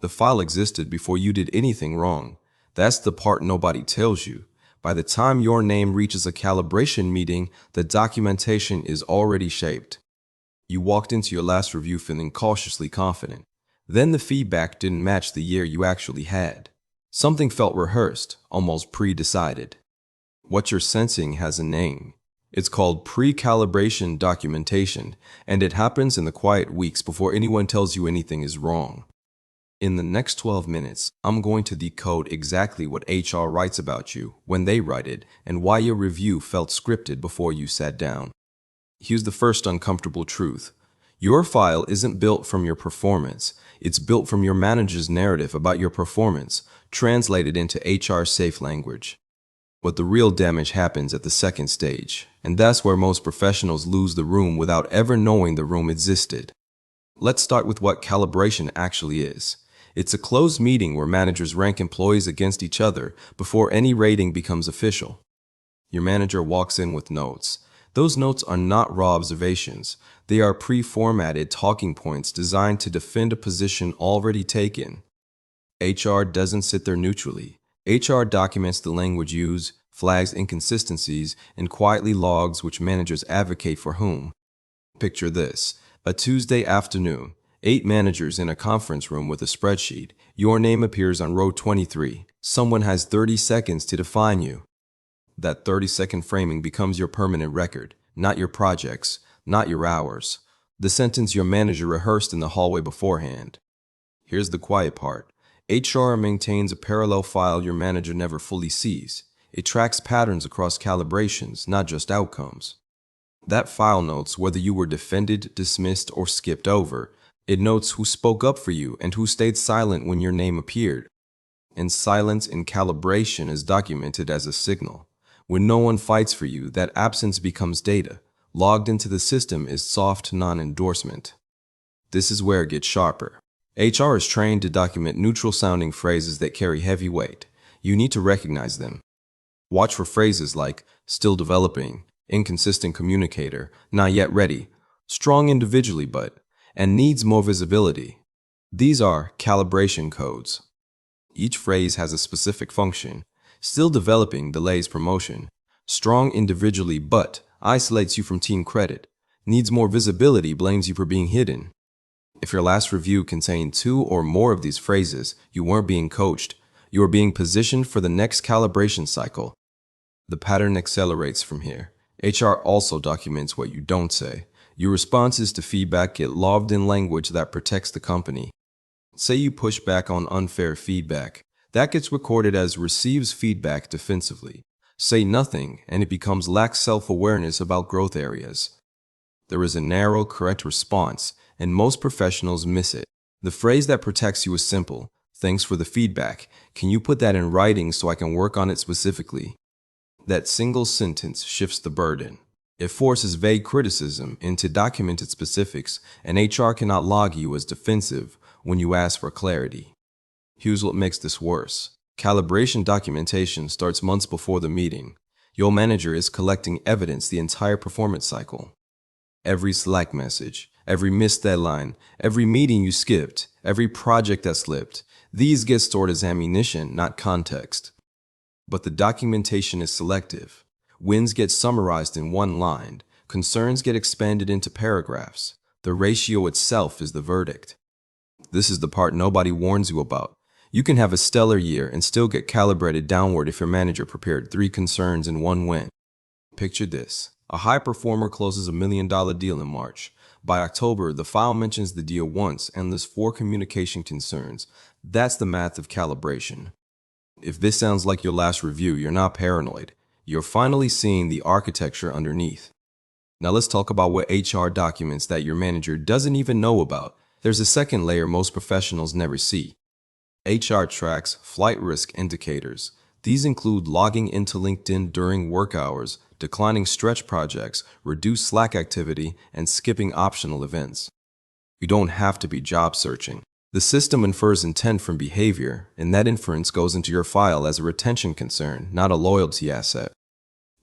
The file existed before you did anything wrong. That's the part nobody tells you. By the time your name reaches a calibration meeting, the documentation is already shaped. You walked into your last review feeling cautiously confident. Then the feedback didn't match the year you actually had. Something felt rehearsed, almost pre-decided. What you're sensing has a name. It's called pre-calibration documentation, and it happens in the quiet weeks before anyone tells you anything is wrong. In the next 12 minutes, I'm going to decode exactly what HR writes about you, when they write it, and why your review felt scripted before you sat down. Here's the first uncomfortable truth. Your file isn't built from your performance. It's built from your manager's narrative about your performance, translated into HR-safe language. But the real damage happens at the second stage, and that's where most professionals lose the room without ever knowing the room existed. Let's start with what calibration actually is. It's a closed meeting where managers rank employees against each other before any rating becomes official. Your manager walks in with notes. Those notes are not raw observations. They are pre-formatted talking points designed to defend a position already taken. HR doesn't sit there neutrally. HR documents the language used, flags inconsistencies, and quietly logs which managers advocate for whom. Picture this. A Tuesday afternoon, 8 managers in a conference room with a spreadsheet. Your name appears on row 23. Someone has 30 seconds to define you. That 30-second framing becomes your permanent record, not your projects, not your hours. The sentence your manager rehearsed in the hallway beforehand. Here's the quiet part. HR maintains a parallel file your manager never fully sees. It tracks patterns across calibrations, not just outcomes. That file notes whether you were defended, dismissed, or skipped over. It notes who spoke up for you and who stayed silent when your name appeared. And silence in calibration is documented as a signal. When no one fights for you, that absence becomes data. Logged into the system is soft non-endorsement. This is where it gets sharper. HR is trained to document neutral-sounding phrases that carry heavy weight. You need to recognize them. Watch for phrases like still developing, inconsistent communicator, not yet ready, strong individually and needs more visibility. These are calibration codes. Each phrase has a specific function. Still developing delays promotion. Strong individually but isolates you from team credit. Needs more visibility blames you for being hidden. If your last review contained 2 or more of these phrases, you weren't being coached. You are being positioned for the next calibration cycle. The pattern accelerates from here. HR also documents what you don't say. Your responses to feedback get logged in language that protects the company. Say you push back on unfair feedback. That gets recorded as receives feedback defensively. Say nothing, and it becomes lack self-awareness about growth areas. There is a narrow, correct response, and most professionals miss it. The phrase that protects you is simple. Thanks for the feedback. Can you put that in writing so I can work on it specifically? That single sentence shifts the burden. It forces vague criticism into documented specifics, and HR cannot log you as defensive when you ask for clarity. Here's what makes this worse. Calibration documentation starts months before the meeting. Your manager is collecting evidence the entire performance cycle. Every Slack message, every missed deadline, every meeting you skipped, every project that slipped. These get stored as ammunition, not context. But the documentation is selective. Wins get summarized in one line. Concerns get expanded into paragraphs. The ratio itself is the verdict. This is the part nobody warns you about. You can have a stellar year and still get calibrated downward if your manager prepared 3 concerns and 1 win. Picture this. A high performer closes $1 million deal in March. By October, the file mentions the deal once and lists 4 communication concerns. That's the math of calibration. If this sounds like your last review, you're not paranoid. You're finally seeing the architecture underneath. Now let's talk about what HR documents that your manager doesn't even know about. There's a second layer most professionals never see. HR tracks flight risk indicators. These include logging into LinkedIn during work hours, declining stretch projects, reduced Slack activity, and skipping optional events. You don't have to be job searching. The system infers intent from behavior, and that inference goes into your file as a retention concern, not a loyalty asset.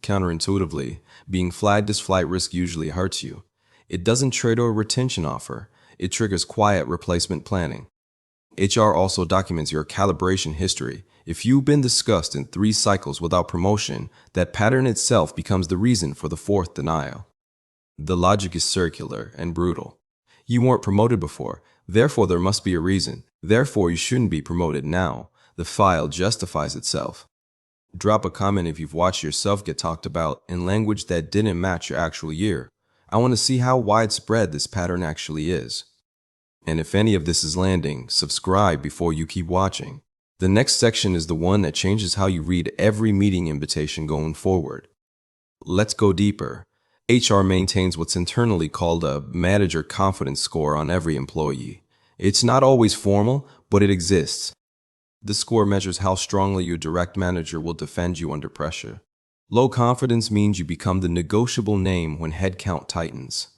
Counterintuitively, being flagged as flight risk usually hurts you. It doesn't trigger a retention offer. It triggers quiet replacement planning. HR also documents your calibration history. If you've been discussed in 3 cycles without promotion, that pattern itself becomes the reason for the 4th denial. The logic is circular and brutal. You weren't promoted before, therefore there must be a reason. Therefore you shouldn't be promoted now. The file justifies itself. Drop a comment if you've watched yourself get talked about in language that didn't match your actual year. I want to see how widespread this pattern actually is. And if any of this is landing, subscribe before you keep watching. The next section is the one that changes how you read every meeting invitation going forward. Let's go deeper. HR maintains what's internally called a manager confidence score on every employee. It's not always formal, but it exists. The score measures how strongly your direct manager will defend you under pressure. Low confidence means you become the negotiable name when headcount tightens.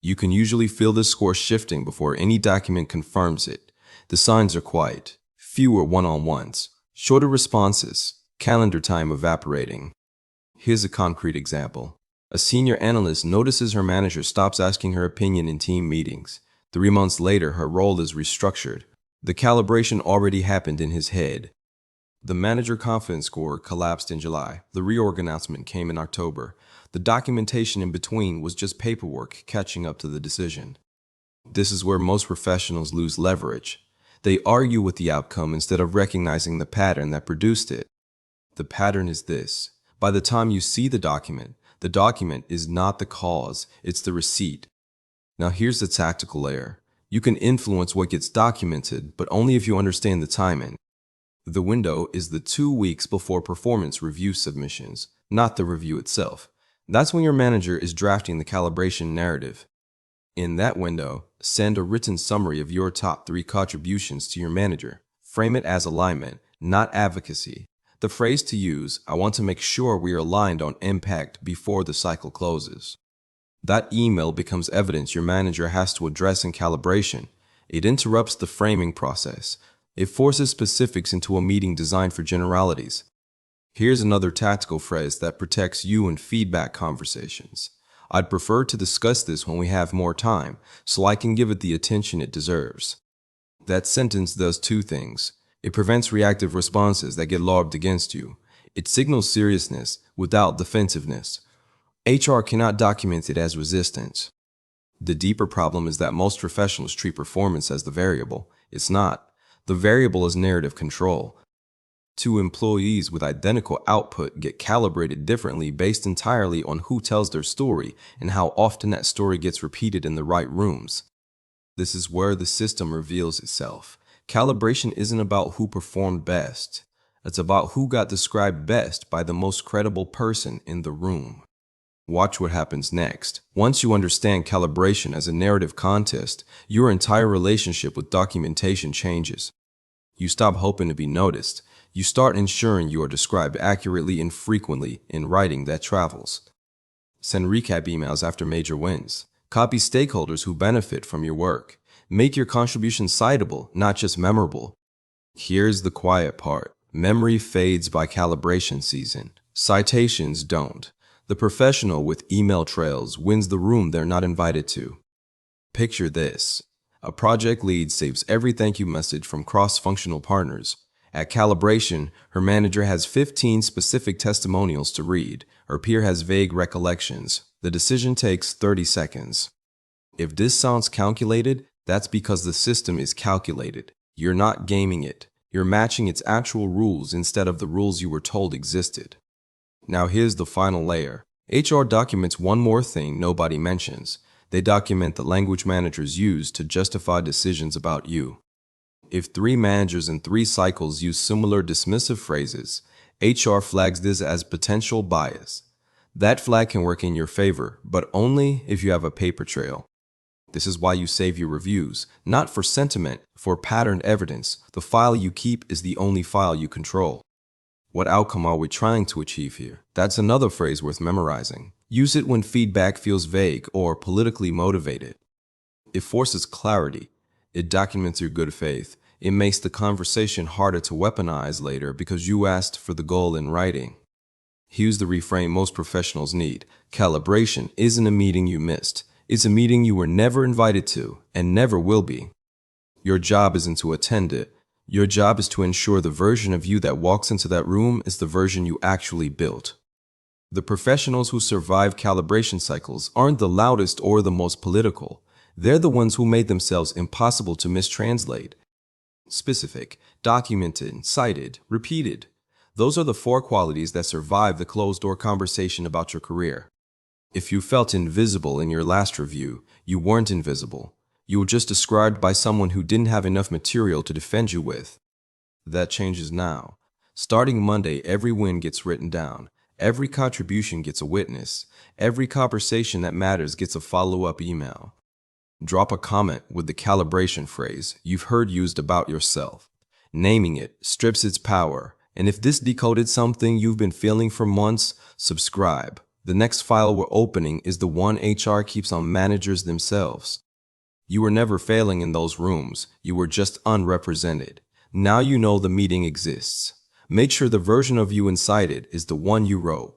You can usually feel this score shifting before any document confirms it. The signs are quiet, fewer one-on-ones, shorter responses, calendar time evaporating. Here's a concrete example. A senior analyst notices her manager stops asking her opinion in team meetings. 3 months later, her role is restructured. The calibration already happened in his head. The manager confidence score collapsed in July. The reorg announcement came in October. The documentation in between was just paperwork catching up to the decision. This is where most professionals lose leverage. They argue with the outcome instead of recognizing the pattern that produced it. The pattern is this. By the time you see the document is not the cause, it's the receipt. Now here's the tactical layer. You can influence what gets documented, but only if you understand the timing. The window is the 2 weeks before performance review submissions, not the review itself. That's when your manager is drafting the calibration narrative. In that window, send a written summary of your top 3 contributions to your manager. Frame it as alignment, not advocacy. The phrase to use, I want to make sure we are aligned on impact before the cycle closes. That email becomes evidence your manager has to address in calibration. It interrupts the framing process. It forces specifics into a meeting designed for generalities. Here's another tactical phrase that protects you in feedback conversations. I'd prefer to discuss this when we have more time, so I can give it the attention it deserves. That sentence does 2 things. It prevents reactive responses that get lobbed against you. It signals seriousness without defensiveness. HR cannot document it as resistance. The deeper problem is that most professionals treat performance as the variable. It's not. The variable is narrative control. 2 employees with identical output get calibrated differently based entirely on who tells their story and how often that story gets repeated in the right rooms. This is where the system reveals itself. Calibration isn't about who performed best. It's about who got described best by the most credible person in the room. Watch what happens next. Once you understand calibration as a narrative contest, your entire relationship with documentation changes. You stop hoping to be noticed. You start ensuring you are described accurately and frequently in writing that travels. Send recap emails after major wins. Copy stakeholders who benefit from your work. Make your contributions citable, not just memorable. Here's the quiet part. Memory fades by calibration season. Citations don't. The professional with email trails wins the room they're not invited to. Picture this. A project lead saves every thank you message from cross-functional partners. At calibration, her manager has 15 specific testimonials to read. Her peer has vague recollections. The decision takes 30 seconds. If this sounds calculated, that's because the system is calculated. You're not gaming it. You're matching its actual rules instead of the rules you were told existed. Now here's the final layer. HR documents one more thing nobody mentions. They document the language managers use to justify decisions about you. If 3 managers in 3 cycles use similar dismissive phrases, HR flags this as potential bias. That flag can work in your favor, but only if you have a paper trail. This is why you save your reviews, not for sentiment, for patterned evidence. The file you keep is the only file you control. What outcome are we trying to achieve here? That's another phrase worth memorizing. Use it when feedback feels vague or politically motivated. It forces clarity. It documents your good faith. It makes the conversation harder to weaponize later because you asked for the goal in writing. Here's the reframe most professionals need. Calibration isn't a meeting you missed. It's a meeting you were never invited to and never will be. Your job isn't to attend it. Your job is to ensure the version of you that walks into that room is the version you actually built. The professionals who survive calibration cycles aren't the loudest or the most political. They're the ones who made themselves impossible to mistranslate. Specific, documented, cited, repeated. Those are the 4 qualities that survive the closed-door conversation about your career. If you felt invisible in your last review, you weren't invisible. You were just described by someone who didn't have enough material to defend you with. That changes now. Starting Monday, every win gets written down. Every contribution gets a witness. Every conversation that matters gets a follow-up email. Drop a comment with the calibration phrase you've heard used about yourself. Naming it strips its power, and if this decoded something you've been feeling for months, subscribe. The next file we're opening is the one HR keeps on managers themselves. You were never failing in those rooms, you were just unrepresented. Now you know the meeting exists. Make sure the version of you inside it is the one you wrote.